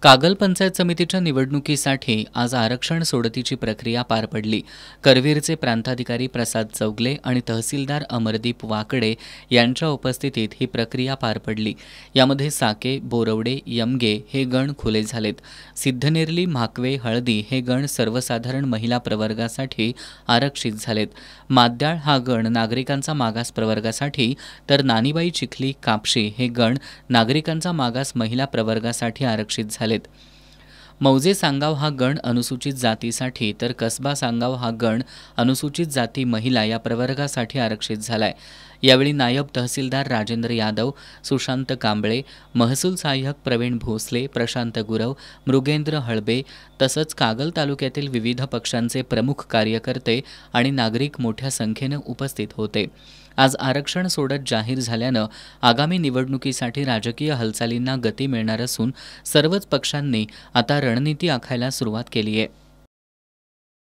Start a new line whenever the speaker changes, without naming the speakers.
कागल पंचायत समितीच्या निवडणुकीसाठी आज आरक्षण सोडतीची प्रक्रिया पार पडली। करवीरचे प्रांताधिकारी प्रसाद चौगले आणि तहसीलदार अमरदीप वाकडे यांच्या उपस्थितीत ही प्रक्रिया पार पडली। यामध्ये साके, बोरवडे, यमगे हे गण खुले झालेत। सिद्धनेरली, म्हाकवे, हळदी हे गण सर्वसाधारण महिला प्रवर्गासाठी आरक्षित झालेत। माद्याळ हा गण नागरिकांचा मागास प्रवर्गासाठी, तर नानीबाई, चिखली, कापशी हे गण नागरिकांचा मागास महिला प्रवर्गासाठी आरक्षित झाले। मौजे सांगाव हा गण अनुसूचित जातीसाठी, तर कसबा सांगाव हा गण अनुसूचित जाती महिला या प्रवर्गासाठी आरक्षित झालाय। यावेळी नायब तहसीलदार राजेंद्र यादव, सुशांत कांबळे, महसूल सहाय्यक प्रवीण भोसले, प्रशांत गुरव, मृगेंद्र हळबे तसंच कागल तालुक्यातील विविध पक्षांचे प्रमुख कार्यकर्ते आणि नागरिक मोठ्या संख्येने उपस्थित होते। आज आरक्षण सोडत जाहीर झाल्यानं आगामी निवडणुकीसाठी राजकीय हालचालींना गती मिळणार असून सर्वच पक्षांनी आता रणनीती आखायला सुरुवात केली आहे।